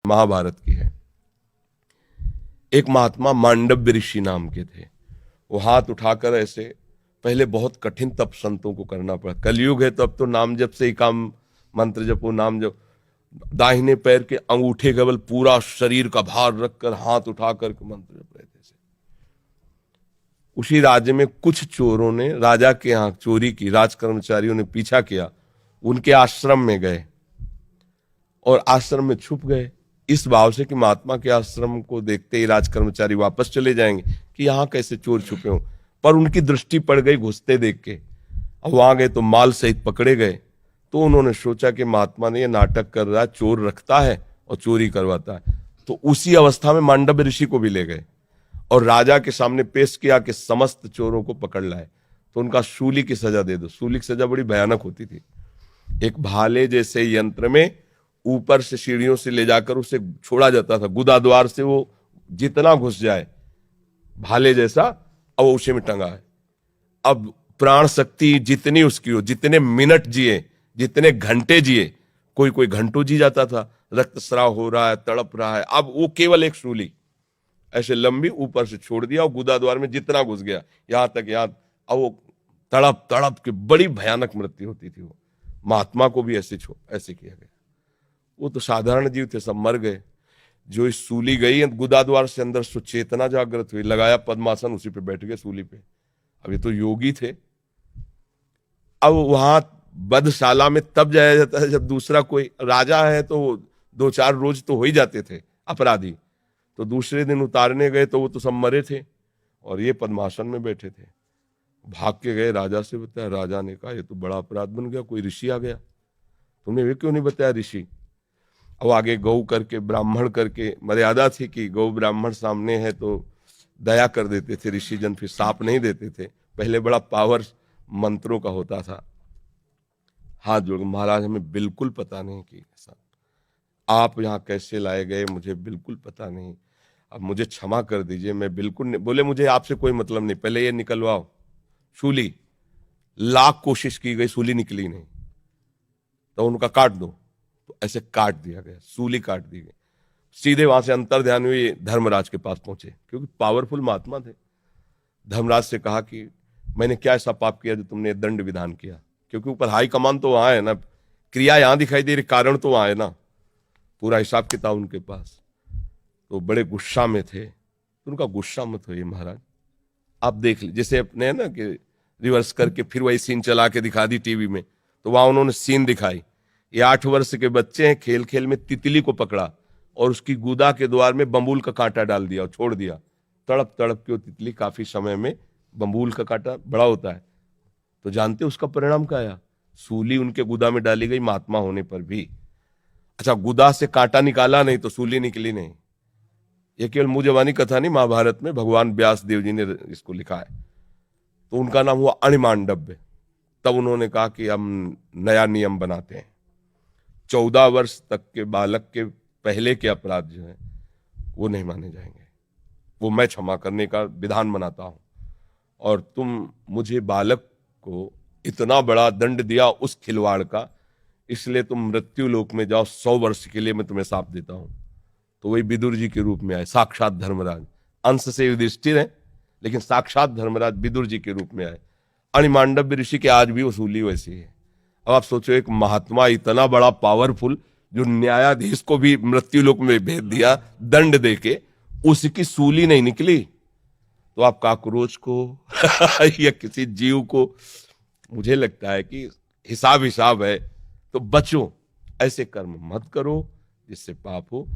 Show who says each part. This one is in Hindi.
Speaker 1: महाभारत की है। एक महात्मा मांडव्य ऋषि नाम के थे। वो हाथ उठाकर ऐसे, पहले बहुत कठिन तप संतों को करना पड़ा। कलयुग है तो अब तो नाम जप से ही काम, मंत्र जपो, नाम जप। दाहिने पैर के अंगूठे केवल पूरा शरीर का भार रखकर हाथ उठाकर मंत्र जप रहे थे। उसी राज्य में कुछ चोरों ने राजा के यहाँ चोरी की, राज कर्मचारियों ने पीछा किया, उनके आश्रम में गए और आश्रम में छुप गए, इस भाव से कि महात्मा के आश्रम को देखते ही राज कर्मचारी वापस चले जाएंगे कि यहां कैसे चोर छुपे हों। पर उनकी दृष्टि पड़ गई घुसते देख के। अब वहां गए तो माल सहित पकड़े गए। तो उन्होंने सोचा कि महात्मा ने ये नाटक कर रहा है, चोर रखता है और चोरी करवाता है। तो उसी अवस्था में मांडव्य ऋषि को भी ले गए और राजा के सामने पेश किया कि समस्त चोरों को पकड़ लाए तो उनका सूली की सजा दे दो। सूली की सजा बड़ी भयानक होती थी। एक भाले जैसे यंत्र में ऊपर से सीढ़ियों से ले जाकर उसे छोड़ा जाता था, गुदा द्वार से वो जितना घुस जाए भाले जैसा, अब वो उसे में टंगा है। अब प्राण शक्ति जितनी उसकी हो, जितने मिनट जिए, जितने घंटे जिए, कोई कोई घंटों जी जाता था, रक्तस्राव हो रहा है, तड़प रहा है। अब वो केवल एक सूली ऐसे लंबी ऊपर से छोड़ दिया और गुदा द्वार में जितना घुस गया यहां तक, यहां, अब वो तड़प तड़प के बड़ी भयानक मृत्यु होती थी। वो महात्मा को भी ऐसे किया गया। वो तो साधारण जीव थे, सब मर गए। जो इस सूली गई गुदा द्वार से अंदर सो चेतना जागृत हुई, लगाया पद्मासन, उसी पे बैठ गए सूली पे। अब ये तो योगी थे। अब वहां बधशाला में तब जाया जाता है जब दूसरा कोई राजा है, तो 2-4 रोज तो हो ही जाते थे अपराधी। तो दूसरे दिन उतारने गए तो वो तो सब मरे थे और ये पद्मासन में बैठे थे। भाग के गए राजा से, बताया। राजा ने कहा ये तो बड़ा अपराध बन गया, कोई ऋषि आ गया, तुमने वे क्यों नहीं बताया ऋषि। अब आगे गौ करके, ब्राह्मण करके मर्यादा थी कि गौ ब्राह्मण सामने है तो दया कर देते थे ऋषि जन, फिर साप नहीं देते थे। पहले बड़ा पावर मंत्रों का होता था। हाथ जोड़, महाराज हमें बिल्कुल पता नहीं कि ऐसा, आप यहाँ कैसे लाए गए मुझे बिल्कुल पता नहीं, अब मुझे क्षमा कर दीजिए, मैं बिल्कुल नहीं। बोले मुझे आपसे कोई मतलब नहीं, पहले ये निकलवाओ सूली। लाख कोशिश की गई, सूली निकली नहीं। तो उनका काट दो, तो ऐसे काट दिया गया, सूली काट दी गई। सीधे वहां से अंतर ध्यान हुई, धर्मराज के पास पहुंचे, क्योंकि पावरफुल महात्मा थे। धर्मराज से कहा कि मैंने क्या ऐसा पाप किया जो तुमने दंड विधान किया, क्योंकि ऊपर हाई कमान तो वहां है ना, क्रिया यहां दिखाई दे रही, कारण तो वहां है ना, पूरा हिसाब किताब उनके पास। तो बड़े गुस्सा में थे। तो उनका गुस्सा मत होइए महाराज, आप देख लीजिए। जैसे अपने है ना कि रिवर्स करके फिर वही सीन चला के दिखा दी टीवी में, तो वहां उन्होंने सीन दिखाई। ये 8 वर्ष के बच्चे हैं, खेल खेल में तितली को पकड़ा और उसकी गुदा के द्वार में बम्बूल का कांटा डाल दिया और छोड़ दिया। तड़प तड़प के वो तितली, काफी समय में बम्बूल का कांटा बड़ा होता है, तो जानते उसका परिणाम क्या आया। सूली उनके गुदा में डाली गई महात्मा होने पर भी। अच्छा, गुदा से कांटा निकाला नहीं तो सूली निकली नहीं। यह केवल मुंह जबानी कथा नहीं, महाभारत में भगवान व्यास देव जी ने इसको लिखा है। तो उनका नाम हुआ अणिमांडव्य। तब उन्होंने कहा कि हम नया नियम बनाते हैं, 14 वर्ष तक के बालक के पहले के अपराध जो है वो नहीं माने जाएंगे, वो मैं क्षमा करने का विधान बनाता हूं। और तुम मुझे बालक को इतना बड़ा दंड दिया उस खिलवाड़ का, इसलिए तुम मृत्यु लोक में जाओ, 100 वर्ष के लिए मैं तुम्हें साप देता हूं। तो वही विदुर जी के रूप में आए, साक्षात धर्मराज। अंश से युधिष्ठिर है लेकिन साक्षात धर्मराज विदुर जी के रूप में आए। अणिमांडव्य ऋषि के आज भी वसूली वैसी है। अब आप सोचो, एक महात्मा इतना बड़ा पावरफुल, जो न्यायाधीश को भी मृत्यु लोक में भेज दिया दंड देके, उसकी सूली नहीं निकली। तो आप काकरोच को या किसी जीव को, मुझे लगता है कि हिसाब है, तो बचो, ऐसे कर्म मत करो जिससे पाप हो।